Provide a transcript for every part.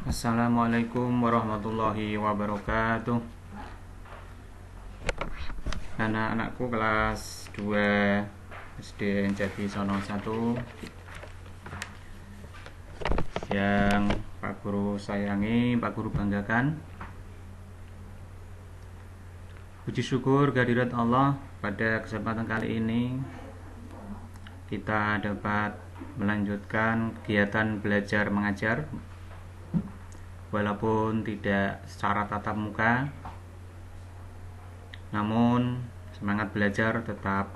Assalamualaikum warahmatullahi wabarakatuh. Anak-anakku kelas 2 SD Jati Sono 1 yang Pak Guru sayangi, Pak Guru banggakan. Puji syukur kehadirat Allah, pada kesempatan kali ini kita dapat melanjutkan kegiatan belajar mengajar walaupun tidak secara tatap muka, namun semangat belajar tetap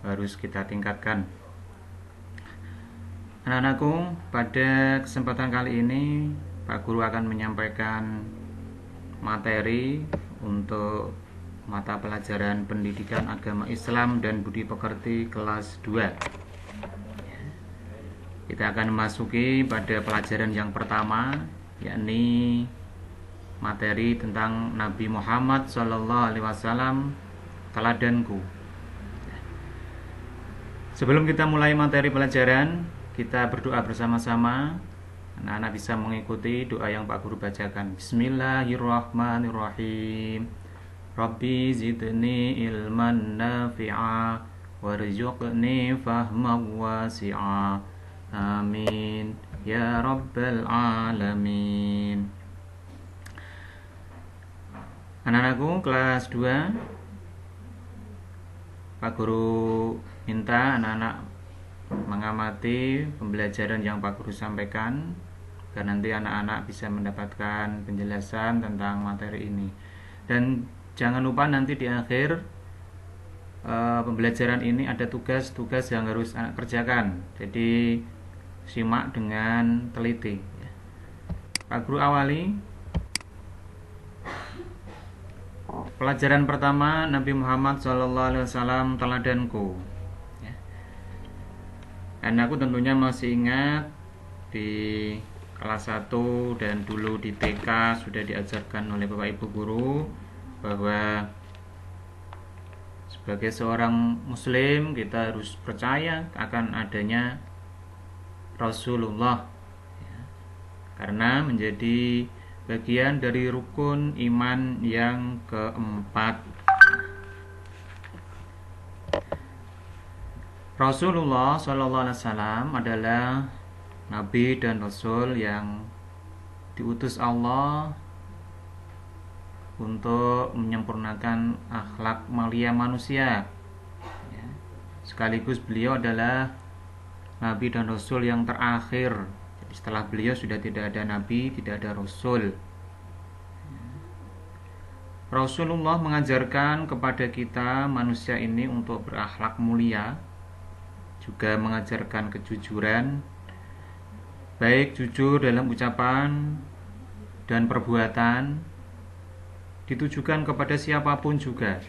harus kita tingkatkan. Anak-anakku, pada kesempatan kali ini Pak Guru akan menyampaikan materi untuk mata pelajaran Pendidikan Agama Islam dan Budi Pekerti kelas 2. Kita akan memasuki pada pelajaran yang pertama, yakni materi tentang Nabi Muhammad SAW, teladanku. Sebelum kita mulai materi pelajaran, kita berdoa bersama-sama. Anak-anak bisa mengikuti doa yang Pak Guru bacakan. Bismillahirrahmanirrahim. Rabbi zidni ilman nafi'a warzuqni fahman wasi'a. Amin ya rabbal alamin. Anak-anakku kelas 2, Pak Guru minta anak-anak mengamati pembelajaran yang Pak Guru sampaikan, agar nanti anak-anak bisa mendapatkan penjelasan tentang materi ini. Dan jangan lupa nanti di akhir pembelajaran ini ada tugas-tugas yang harus anak kerjakan. Jadi simak dengan teliti. Pak Guru awali pelajaran pertama, Nabi Muhammad SAW, teladanku. Dan aku tentunya masih ingat di kelas 1 dan dulu di TK sudah diajarkan oleh Bapak Ibu Guru bahwa sebagai seorang muslim kita harus percaya akan adanya Rasulullah, karena menjadi bagian dari rukun iman yang keempat. Rasulullah SAW adalah Nabi dan Rasul yang diutus Allah untuk menyempurnakan akhlak mulia manusia. Sekaligus beliau adalah Nabi dan Rasul yang terakhir. Jadi setelah beliau sudah tidak ada Nabi, tidak ada Rasul. Rasulullah mengajarkan kepada kita manusia ini untuk berakhlak mulia, juga mengajarkan kejujuran, baik jujur dalam ucapan dan perbuatan, ditujukan kepada siapapun juga.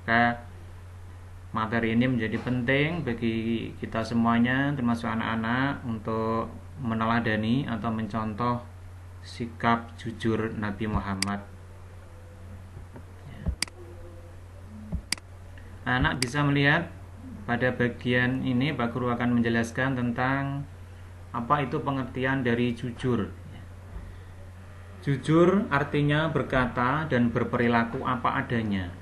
Maka materi ini menjadi penting bagi kita semuanya, termasuk anak-anak, untuk meneladani atau mencontoh sikap jujur Nabi Muhammad. Anak bisa melihat pada bagian ini Pak Guru akan menjelaskan tentang apa itu pengertian dari jujur. Jujur artinya berkata dan berperilaku apa adanya.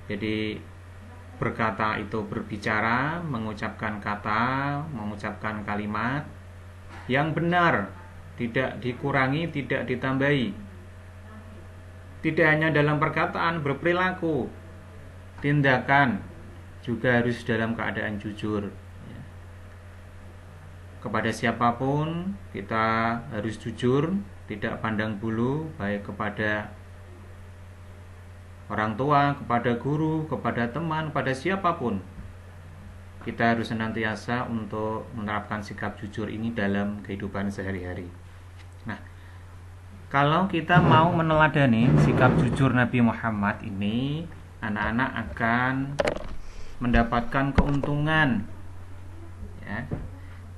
Jadi berkata itu berbicara, mengucapkan kata, mengucapkan kalimat yang benar, tidak dikurangi, tidak ditambahi. Tidak hanya dalam perkataan, berperilaku, tindakan juga harus dalam keadaan jujur. Kepada siapapun kita harus jujur, tidak pandang bulu, baik kepada orang tua, kepada guru, kepada teman, kepada siapapun. Kita harus senantiasa untuk menerapkan sikap jujur ini dalam kehidupan sehari-hari. Nah, kalau kita mau meneladani sikap jujur Nabi Muhammad ini, anak-anak akan mendapatkan keuntungan.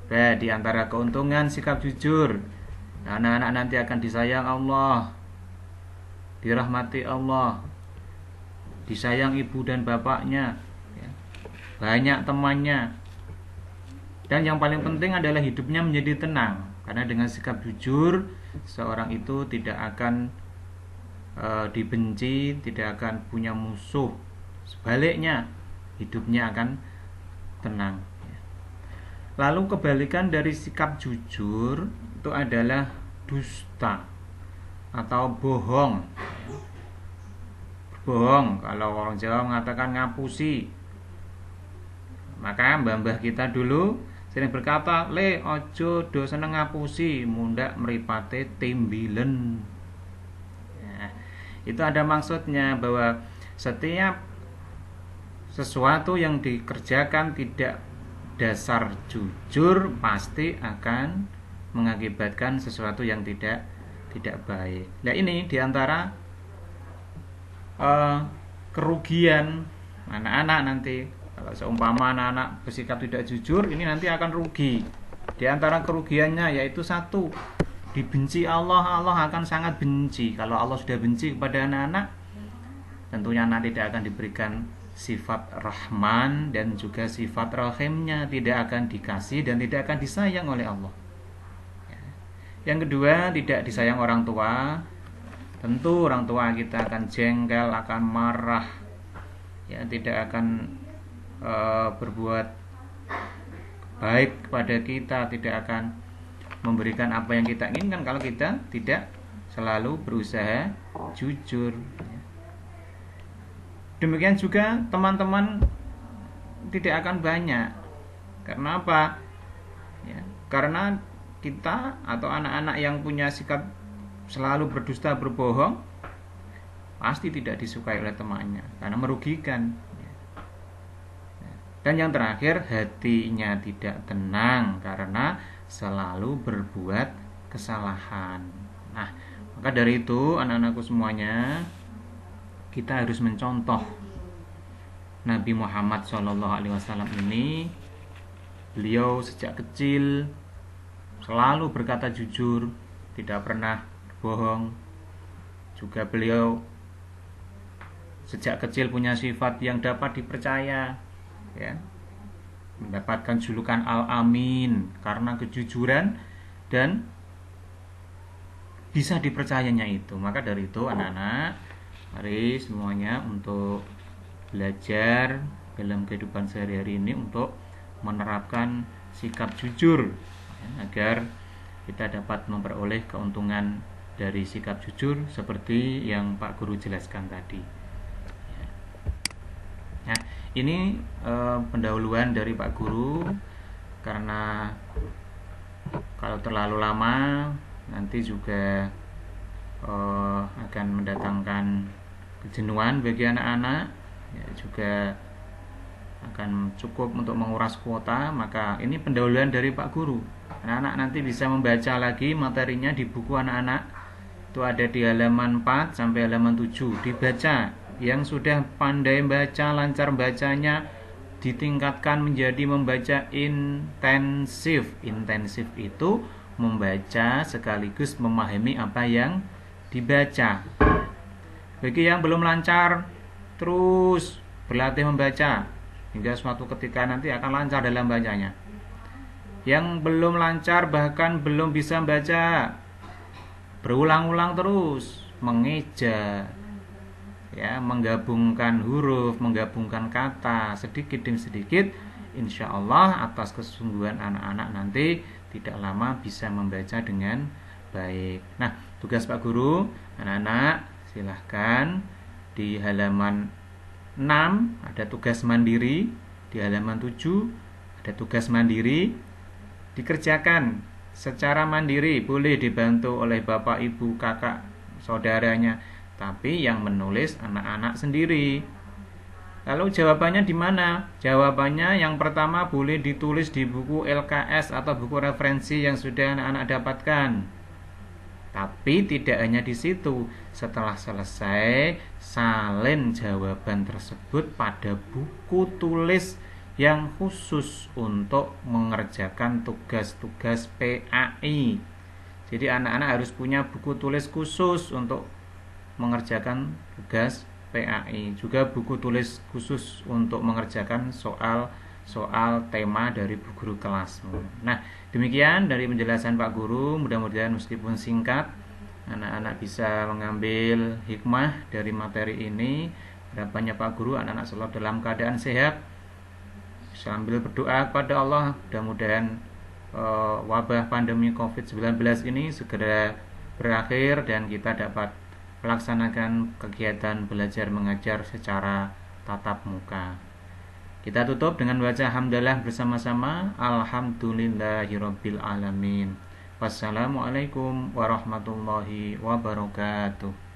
Di antara keuntungan sikap jujur, anak-anak nanti akan disayang Allah, dirahmati Allah, disayang ibu dan bapaknya, banyak temannya, dan yang paling penting adalah hidupnya menjadi tenang. Karena dengan sikap jujur, seorang itu tidak akan dibenci, tidak akan punya musuh. Sebaliknya, hidupnya akan tenang. Lalu kebalikan dari sikap jujur itu adalah dusta atau bohong. Bohong, kalau orang Jawa mengatakan ngapusi. Maka mbah-mbah kita dulu sering berkata, le ojo do seneng ngapusi, mundak meripate timbilen. Nah, itu ada maksudnya bahwa setiap sesuatu yang dikerjakan tidak dasar jujur pasti akan mengakibatkan sesuatu yang tidak baik. Nah, ini diantara kerugian anak-anak nanti. Kalau seumpama anak-anak bersikap tidak jujur, ini nanti akan rugi. Di antara kerugiannya yaitu satu, dibenci Allah, Allah akan sangat benci. Kalau Allah sudah benci kepada anak-anak, tentunya anak tidak akan diberikan sifat Rahman dan juga sifat Rahimnya, tidak akan dikasih dan tidak akan disayang oleh Allah. Yang kedua, tidak disayang orang tua. Tentu orang tua kita akan jengkel, akan marah, ya, tidak akan berbuat baik kepada kita, tidak akan memberikan apa yang kita inginkan kalau kita tidak selalu berusaha jujur. Demikian juga teman-teman tidak akan banyak. Karena apa? Ya, karena kita atau anak-anak yang punya sikap selalu berdusta, berbohong, pasti tidak disukai oleh temannya karena merugikan. Dan yang terakhir, hatinya tidak tenang karena selalu berbuat kesalahan. Nah, maka dari itu anak-anakku semuanya, kita harus mencontoh Nabi Muhammad SAW ini. Beliau sejak kecil selalu berkata jujur, tidak pernah bohong. Juga beliau sejak kecil punya sifat yang dapat dipercaya, ya, mendapatkan julukan Al-Amin karena kejujuran dan bisa dipercayanya itu. Maka dari itu anak-anak, mari semuanya untuk belajar dalam kehidupan sehari-hari ini untuk menerapkan sikap jujur, ya, agar kita dapat memperoleh keuntungan dari sikap jujur seperti yang Pak Guru jelaskan tadi. Nah, ini pendahuluan dari Pak Guru, karena kalau terlalu lama nanti juga akan mendatangkan kejenuhan bagi anak-anak, ya, juga akan cukup untuk menguras kuota. Maka ini pendahuluan dari Pak Guru. Anak-anak nanti bisa membaca lagi materinya di buku anak-anak. Itu ada di halaman 4 sampai halaman 7. Dibaca. Yang sudah pandai baca, lancar bacanya, ditingkatkan menjadi membaca intensif. Intensif itu membaca sekaligus memahami apa yang dibaca. Bagi yang belum lancar, terus berlatih membaca hingga suatu ketika nanti akan lancar dalam bacanya. Yang belum lancar bahkan belum bisa membaca, berulang-ulang terus mengeja, ya, menggabungkan huruf, menggabungkan kata sedikit demi sedikit. Insya Allah atas kesungguhan anak-anak nanti tidak lama bisa membaca dengan baik. Nah, tugas Pak Guru, anak-anak silahkan di halaman 6 ada tugas mandiri, di halaman 7 ada tugas mandiri, dikerjakan secara mandiri, boleh dibantu oleh bapak, ibu, kakak, saudaranya, tapi yang menulis anak-anak sendiri. Lalu jawabannya di mana? Jawabannya yang pertama boleh ditulis di buku LKS atau buku referensi yang sudah anak-anak dapatkan. Tapi tidak hanya di situ. Setelah selesai, salin jawaban tersebut pada buku tulis yang khusus untuk mengerjakan tugas-tugas PAI. Jadi anak-anak harus punya buku tulis khusus untuk mengerjakan tugas PAI, juga buku tulis khusus untuk mengerjakan soal tema dari Bu Guru kelas. Nah, demikian dari penjelasan Pak Guru, mudah-mudahan meskipun singkat anak-anak bisa mengambil hikmah dari materi ini. Harapannya Pak Guru anak-anak selalu dalam keadaan sehat, sambil berdoa kepada Allah mudah-mudahan wabah pandemi COVID-19 ini segera berakhir dan kita dapat melaksanakan kegiatan belajar mengajar secara tatap muka. Kita tutup dengan baca hamdalah bersama-sama. Alhamdulillahirabbil alamin. Wassalamualaikum warahmatullahi wabarakatuh.